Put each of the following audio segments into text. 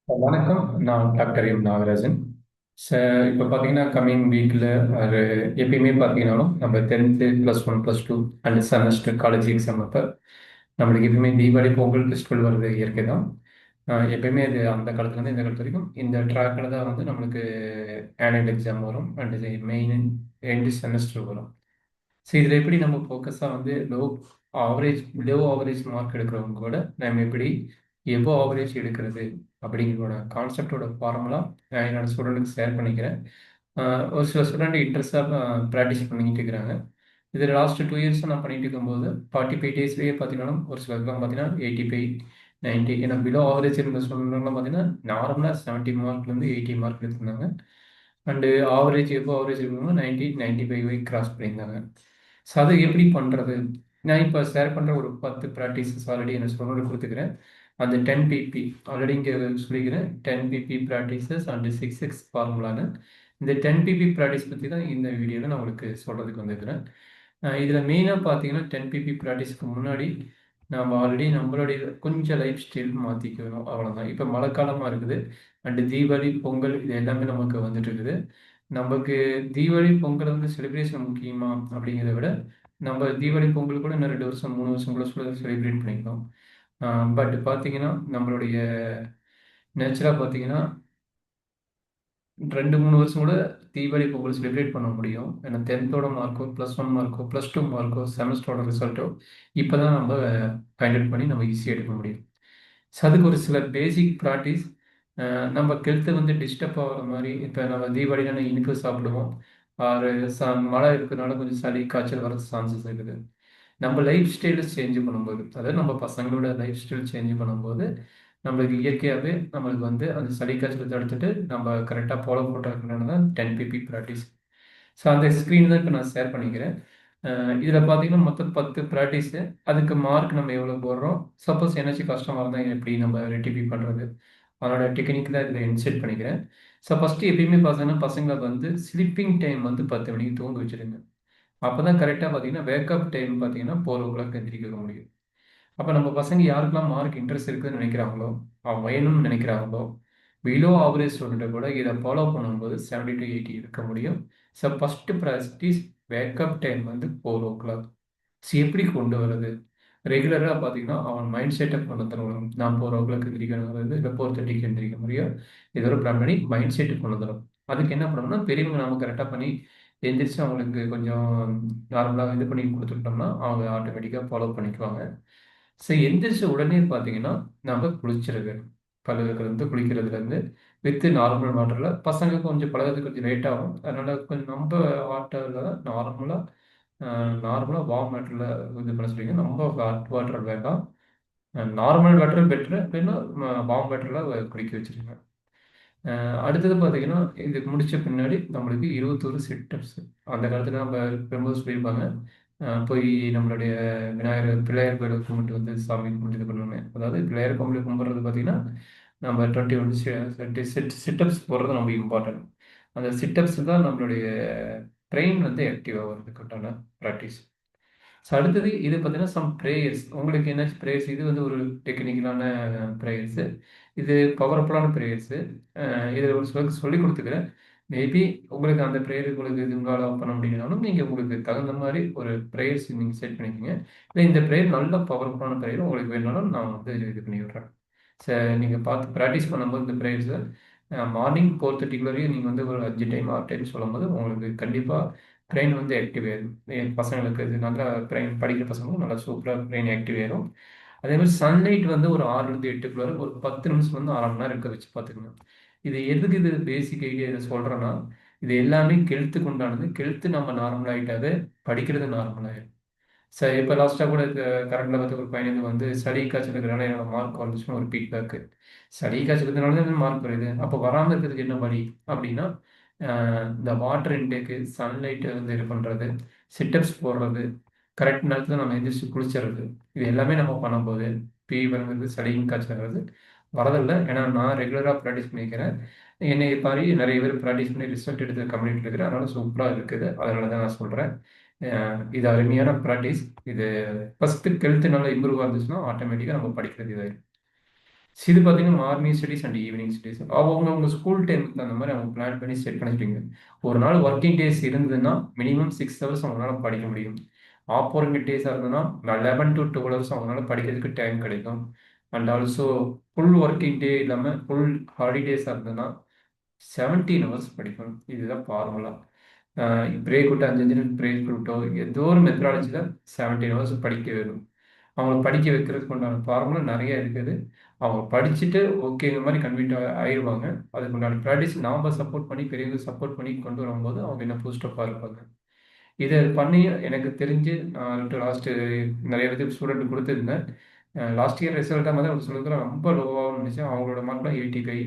வணக்கம். நான் doctor M Nagarajan. ச இப்போ பார்த்தீங்கன்னா கம்மிங் வீக்கில் ஒரு எப்பயுமே பார்த்தீங்கன்னாலும் நம்ம 10th +1 +2 and semester college exam அப்போ நம்மளுக்கு எப்பயுமே தீபாவளி பொங்கல் ஃபெஸ்டிவல் வர்றது இயற்கை தான். எப்பயுமே அது அந்த காலத்துலேருந்து இந்த காலத்து வரைக்கும் இந்த ட்ராக்கில் தான் வந்து நம்மளுக்கு ஆனுவல் எக்ஸாம் வரும் அண்ட் மெயின் எண்டு செமஸ்டர் வரும். ஸோ இதில் எப்படி நம்ம ஃபோக்கஸாக வந்து ஆவரேஜ் லோ ஆவரேஜ் மார்க் எடுக்கிறவங்க கூட நம்ம எப்படி எபோ ஆவரேஜ் எடுக்கிறது அப்படிங்கிறோட கான்செப்டோட ஃபார்முலா நான் என்னோட ஸ்டூடெண்ட்டுக்கு ஷேர் பண்ணிக்கிறேன். ஒரு சில ஸ்டூடெண்ட் இன்ட்ரெஸ்டாக ப்ராக்டிஸ் பண்ணிக்கிட்டு இருக்கிறாங்க. இது லாஸ்ட் 2 இயர்ஸாக நான் பண்ணிட்டு இருக்கும்போது 45 டேஸ்லேயே பார்த்தீங்கன்னா ஒரு சிலருக்குலாம் பார்த்தீங்கன்னா 85 90 ஏன்னா பிலோ ஆவரேஜ் இருந்த ஸ்டூடெண்ட்லாம் பார்த்தீங்கன்னா நார்மலாக 70 மார்க்லேருந்து 80 மார்க் எடுத்திருந்தாங்க. அண்டு ஆவரேஜ் எபோ ஆவரேஜ் இருக்கவங்க 90 95 வரை கிராஸ் பண்ணியிருந்தாங்க. ஸோ அது எப்படி பண்ணுறது? நான் இப்போ ஷேர் பண்ணுற ஒரு 10 ப்ராக்டிசஸ் ஆல்ரெடி என்ன ஸ்டூடெண்ட் கொடுத்துக்கிறேன். அந்த 10 பிபி ஆல்ரெடி இங்கே சொல்லிக்கிறேன். 10 பிபி ப்ராக்டிசஸ் அண்ட் 6x ஃபார்முலான்னு இந்த 10 பிபி ப்ராக்டிஸ் பற்றி தான் இந்த வீடியோவில் நான் உங்களுக்கு சொல்கிறதுக்கு வந்துருக்கிறேன். இதில் மெயினாக பார்த்தீங்கன்னா 10 பிபி ப்ராக்டிஸ்க்கு முன்னாடி நம்ம ஆல்ரெடி நம்மளுடைய கொஞ்சம் லைஃப் ஸ்டைல் மாற்றிக்கணும், அவ்வளோதான். இப்போ மழை காலமாக இருக்குது அண்டு தீபாவளி பொங்கல் இது எல்லாமே நமக்கு வந்துட்டு இருக்குது. நமக்கு தீபாவளி பொங்கல் வந்து செலிப்ரேஷன் முக்கியமா அப்படிங்கிறத விட நம்ம தீபாவளி பொங்கல் கூட இன்னும் 2 வருஷம் 3 வருஷம் கூட செலிப்ரேட் பண்ணிக்கலாம். பட் பார்த்தீங்கன்னா நம்மளுடைய நேச்சராக பார்த்தீங்கன்னா 2 3 வருஷம் கூட தீபாவளி பொங்கல் செலிப்ரேட் பண்ண முடியும். ஏன்னா 10th மார்க்கோ +1 மார்க்கோ +2 மார்க்கோ செமஸ்டரோட ரிசல்ட்டோ இப்போ தான் நம்ம ஃபைண்ட் அவுட் பண்ணி நம்ம ஈஸியாக எடுக்க முடியும். ஸோ அதுக்கு ஒரு சில பேசிக் ப்ராக்டிஸ். நம்ம ஹெல்த்தை வந்து டிஸ்டர்ப் ஆகிற மாதிரி இப்போ நம்ம தீபாவளினா இனிப்பு சாப்பிடுவோம். ஆறு மழை இருக்கிறதுனால கொஞ்சம் சளி காய்ச்சல் வர சான்சஸ் இருக்குது. நம்ம லைஃப் ஸ்டைலை சேஞ்ச் பண்ணும்போது அதாவது நம்ம பசங்களோட லைஃப் ஸ்டைல் சேஞ்ச் பண்ணும்போது நம்மளுக்கு இயற்கையாகவே நம்மளுக்கு வந்து அந்த சளி காய்ச்சலை தடுத்துட்டு நம்ம கரெக்டாக ஃபாலோ பண்ணுறதுனால தான் 10 பிபி ப்ராக்டிஸ். ஸோ அந்த ஸ்க்ரீன் தான் இப்போ நான் ஷேர் பண்ணிக்கிறேன். இதில் பார்த்தீங்கன்னா மொத்தம் 10 ப்ராக்டிஸு. அதுக்கு மார்க் நம்ம எவ்வளோ போடுறோம், சப்போஸ் ஏதாச்சும் கஷ்டமாக இருந்தால் எப்படி நம்ம ரெக்டிஃபை பண்ணுறது, அதனோட டெக்னிக் தான் இதில் இன்செர்ட் பண்ணிக்கிறேன். ஸோ ஃபஸ்ட்டு எப்பயுமே பார்த்தீங்கன்னா பசங்களை வந்து ஸ்லீப்பிங் டைம் வந்து 10 மணிக்கு தூங்க வச்சுருங்க. அப்போ தான் கரெக்டாக பார்த்தீங்கன்னா வேக்கப் டைம் பார்த்தீங்கன்னா 4 o'clock எந்திரிக்க முடியும். அப்போ நம்ம பசங்க யாருக்கெல்லாம் மார்க் இன்ட்ரெஸ்ட் இருக்குதுன்னு நினைக்கிறாங்களோ, அவங்க வேணும்னு நினைக்கிறாங்களோ, பிலோ ஆவரேஜ் ஸ்டூடெண்ட்டை கூட இதை ஃபாலோ பண்ணும்போது 70 to 80 இருக்க முடியும். So first practice wake up time வந்து 4 o'clock. ஸோ எப்படி கொண்டு வர்றது? ரெகுலராக பார்த்தீங்கன்னா அவன் மைண்ட் செட்டப் கொண்டு வந்துடணும். நான் 4 o'clock எந்திரிக்கணுங்கிறது இல்லை 4:30க்கு எந்திரிக்க முடியும். ஏதோ ஒரு பிளான் பண்ணி மைண்ட் செட்டு கொண்டு வந்துடும். அதுக்கு என்ன பண்ணணும்னா பெரியவங்க நம்ம கரெக்டாக பண்ணி எந்திரிச்சு அவங்களுக்கு கொஞ்சம் நார்மலாக இது பண்ணி கொடுத்துட்டோம்னா அவங்க ஆட்டோமேட்டிக்காக ஃபாலோ பண்ணிக்குவாங்க. ஸோ எந்திரிச்ச உடனே பார்த்தீங்கன்னா, நம்ம குளிச்சிருங்க. பல்லு விளக்குறதுலேருந்து, குளிக்கிறதுலேருந்து வித் நார்மல் வாட்டர்ல பசங்க கொஞ்சம் பழகுறதுக்கு கொஞ்சம் லேட் ஆகும். அதனால கொஞ்சம் நம்ப வாட்டர்ல நார்மலா நார்மலா வார்ம் வாட்டர்ல இது பண்ண சொல்லிங்க. ரொம்ப ஹாட் வாட்டர் வேண்டாம். Normal water better. இல்லைன்னா வார்ம் வாட்டர்ல குளிக்க வச்சுருங்க. அடுத்தது பார்த்தீங்கன்னா, இது முடிச்ச பின்னாடி நம்மளுக்கு 21 சிட்டப்ஸ். அந்த காலத்துல நம்ம பெரும்போது சொல்லியிருப்பாங்க. போய் நம்மளுடைய விநாயகர் பிள்ளையார் கோயில கும்பிட்டு வந்து சாமி கும்பிட்டு இது பண்ணுவாங்க. அதாவது பிள்ளையார் கோவில்ல கும்பிடுறது பார்த்தீங்கன்னா, நம்ம 21 சிட்டப்ஸ் போடுறது ரொம்ப இம்பார்ட்டன்ட். அந்த சிட்டப்ஸ் தான் நம்மளுடைய பிரெயின் வந்து ஆக்டிவ் ஆகுறதுக்கு உண்டான ப்ராக்டிஸ். ஸோ அடுத்தது இது பார்த்தீங்கன்னா, சம் பிரேயர்ஸ். உங்களுக்கு என்னாச்சு பிரேயர்ஸ் இது வந்து ஒரு டெக்னிக்கலான பிரேயர்ஸு. இது பவர்ஃபுல்லான பிரேயர்ஸு. இதில் ஒரு சிலருக்கு சொல்லிக் கொடுத்துக்கிறேன். மேபி உங்களுக்கு அந்த பிரேயர் உங்களுக்கு இது உங்களால் பண்ண முடியலனாலும், நீங்கள் உங்களுக்கு தகுந்த மாதிரி ஒரு பிரேயர்ஸ் நீங்கள் செட் பண்ணிக்கோங்க. இல்லை இந்த பிரேயர் நல்ல பவர்ஃபுல்லான பிரேயர் உங்களுக்கு வேணுனாலும் நான் வந்து இது பண்ணி விட்றேன். நீங்கள் பார்த்து ப்ராக்டிஸ் பண்ணும்போது இந்த பிரேயர்ஸை மார்னிங் 4:30 வரையும் நீங்கள் வந்து ஒரு 5 டைம் 6 டைம் சொல்லும்போது உங்களுக்கு கண்டிப்பாக பிரெயின் வந்து ஆக்டிவ் ஆயிடும். என் பசங்களுக்கு இது நல்லா பிரெயின் படிக்கிற பசங்களும் நல்லா சூப்பராக பிரெயின் ஆக்டிவ் ஆயிரும். அதே மாதிரி சன்லைட் வந்து ஒரு 6லேருந்து 8க்குள்ளார ஒரு 10 நிமிஷம் வந்து 1/2 மணி நேரம் இருக்க வச்சு பார்த்துக்கணும். இது எதுக்கு இது பேசிக் ஐடியா இதை சொல்கிறேன்னா, இது எல்லாமே கெல்த்துக்கு உண்டானது. கெல்த்து நம்ம நார்மல் ஆகிட்டாவே படிக்கிறது நார்மல் ஆயிடும். சரி இப்போ லாஸ்ட்டாக கூட கரண்ட்டில் பார்த்து ஒரு பையனுக்கு வந்து சளி காய்ச்சல் இருக்கிறனால என்னோட மார்க் வந்துச்சுன்னு ஒரு ஃபீட்பேக்கு. சளி காய்ச்சல் இருக்கிறனால தான் மார்க் வருது. அப்போ வராமல் இருக்கிறதுக்கு என்ன வழி அப்படின்னா, இந்த வாட்டர் இன்டேக்கு சன்லைட்டை வந்து இது பண்ணுறது, சிட்டப்ஸ் போடுறது, கரெக்ட் நேரத்தில் நம்ம எந்திரிச்சு குளிச்சிடுறது, இது எல்லாமே நம்ம பண்ணும்போது ஃபீவருங்கிறது சளியும் காய்ச்சல்ங்கிறது வரதில்லை. ஏன்னா நான் ரெகுலராக ப்ராக்டிஸ் பண்ணிக்கிறேன். என்னை பாரி நிறைய பேர் ப்ராக்டிஸ் பண்ணி ரிசல்ட் எடுத்து கம்ப்ளீட் இருக்கிறேன். அதனால சூப்பராக இருக்குது. அதனால தான் நான் சொல்கிறேன். இது அருமையான ப்ராக்டிஸ். இது ஃபஸ்ட்டு ஹெல்த் நல்லா இம்ப்ரூவ் இருந்துச்சுன்னா ஆட்டோமேட்டிக்காக நம்ம படிக்கிறது இதாயிடும். இது பார்த்தீங்கன்னா morning studies and evening studies. அவங்க ஸ்கூல் டைமுக்கு தகுந்த மாதிரி அவங்க பிளான் பண்ணி செட் பண்ணி வச்சுருங்க. ஒரு நாள் ஒர்க்கிங் டேஸ் இருந்ததுன்னா மினிமம் 6 ஹவர்ஸ் அவங்களால படிக்க முடியும். ஆஃப் ஒர்க்கிங் டேஸாக இருந்ததுன்னா 11 to 12 ஹவர்ஸ் அவங்களால படிக்கிறதுக்கு டைம் கிடைக்கும். And also full working day இல்லாமல் ஃபுல் ஹாலிடேஸாக இருந்ததுன்னா 17 ஹவர்ஸ் படிக்கணும். இதுதான் ஃபார்முலா. பிரேக் விட்டு 5 நிமிஷம் பிரேக் விட்டோ ஏதோ ஒரு மெத்தடாலஜியில் 17 ஹவர்ஸ் படிக்க வேணும். அவங்கள படிக்க வைக்கிறதுக்கு உண்டான ஃபார்முலா நிறைய இருக்குது. அவங்க படிச்சுட்டு ஓகே இந்த மாதிரி கன்வீட் ஆயிடுவாங்க. அதுக்கு உண்டான ப்ராக்டிஸ் நாம் சப்போர்ட் பண்ணி பெரியவங்க சப்போர்ட் பண்ணி கொண்டு வரும்போது அவங்க என்ன பூஸ்டப்பாக இருப்பாங்க. இதை பண்ணி எனக்கு தெரிஞ்சு நான் லாஸ்ட்டு நிறைய பேருக்கு ஸ்டூடெண்ட் கொடுத்துருந்தேன். லாஸ்ட் இயர் ரிசல்ட்டாக மாதிரி அவங்க சொல்லுறது ரொம்ப லோவாக இருந்துச்சு. அவங்களோட மார்க்லாம் 85,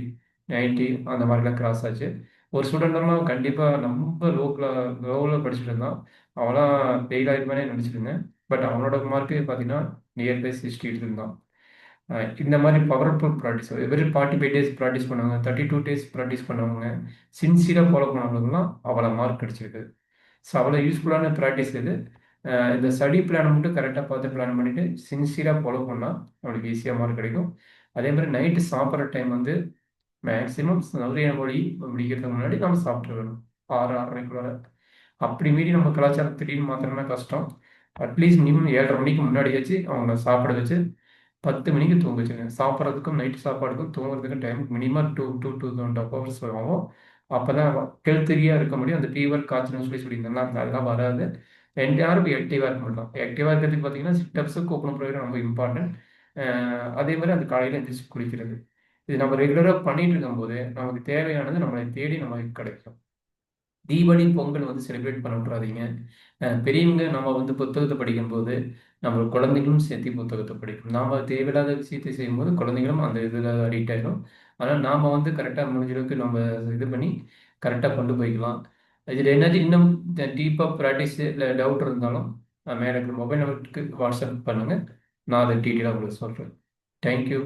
90 அந்த மாதிரிலாம் கிராஸ் ஆச்சு. ஒரு ஸ்டூடெண்ட்லாம் கண்டிப்பாக ரொம்ப லோவில் படிச்சுட்டு இருந்தான். அவன்லாம் ஃபெயில் ஆயிருப்பானே நினச்சிட்டு இருந்தேன். பட் அவனோட மார்க்கு பார்த்தீங்கன்னா நியர்பை 60 எடுத்திருந்தான். இந்த மாதிரி powerful practice every 45 days practice பண்ணவங்க, 32 டேஸ் ப்ராக்டிஸ் பண்ணவங்க, சின்சியராக ஃபாலோ பண்ணவங்களுக்குலாம் அவ்வளோ மார்க் கிடைச்சிருக்கு. ஸோ அவ்வளோ யூஸ்ஃபுல்லான ப்ராக்டிஸ் இது. இந்த ஸ்டடி பிளான் மட்டும் கரெக்டாக பார்த்து பிளான் பண்ணிவிட்டு சின்சியராக ஃபாலோ பண்ணால் நம்மளுக்கு ஈஸியாக மார்க் கிடைக்கும். அதே மாதிரி நைட்டு சாப்பிட்ற டைம் வந்து மேக்ஸிமம் சௌரிய மொழி முடிக்கிறதுக்கு முன்னாடி நம்ம சாப்பிட்டு வரணும். 6, 6:30க்குள்ளார. அப்படி மீறி நம்ம கலாச்சாரம் திடீர்னு மாற்றணும்னா கஷ்டம். அட்லீஸ்ட் மினிமம் 7:30 மணிக்கு முன்னாடியாச்சு அவங்கள சாப்பிட வச்சு 10 மணிக்கு தூங்க வச்சுருங்க. சாப்பிட்றதுக்கும் நைட்டு சாப்பாடுக்கும் தூங்குறதுக்கும் டைம் மினிமம் 2 to 2.5 ஹவர்ஸ் ஆகும். அப்போ தான் ஹெல்த்தியாக இருக்க முடியும். அந்த ஃபீவர் காய்ச்சல்னு சொல்லியிருந்தேன்ல அதெல்லாம் வராது. 2 ஹவருக்கு ஆக்டிவாக இருக்க மாட்டோம். ஆக்டிவாக இருக்கிறதுக்கு பார்த்தீங்கன்னா சிட்டப்ஸு கோப்பனம் ப்ரோக்ராம் ரொம்ப இம்பார்ட்டன்ட். அதே மாதிரி அந்த காலையில் எந்திரிச்சு குளிக்கிறது. இது நம்ம ரெகுலராக பண்ணிட்டு இருக்கும்போது நமக்கு தேவையானது நம்மளை தேடி நமக்கு கிடைக்கும். தீபாவளி, பொங்கல் வந்து செலிப்ரேட் பண்ண விட்றாதீங்க. பெரியவங்க நம்ம வந்து புத்தகத்தை படிக்கும்போது, நம்ம குழந்தைகளும் சேர்த்து புத்தகத்தை படிக்கணும். நாம தேவையில்லாத விஷயத்தை செய்யும்போது, குழந்தைகளும் அந்த இதில அடிக்ட் ஆயிடும். அதனால நாம வந்து கரெக்ட்டா முடிஞ்ச அளவுக்கு நம்ம இது பண்ணி கரெக்ட்டா கொண்டு போய்க்கலாம். இதில என்னது இன்னும் டீப்பா பிராக்டிஸ் இல்ல டவுட் இருந்தாலும், மேல இருக்கிற மொபைல் நம்பருக்கு வாட்ஸ்அப் பண்ணுங்க. நான் அத டீட்டெயிலா உங்களுக்கு சொல்றேன். Thank you.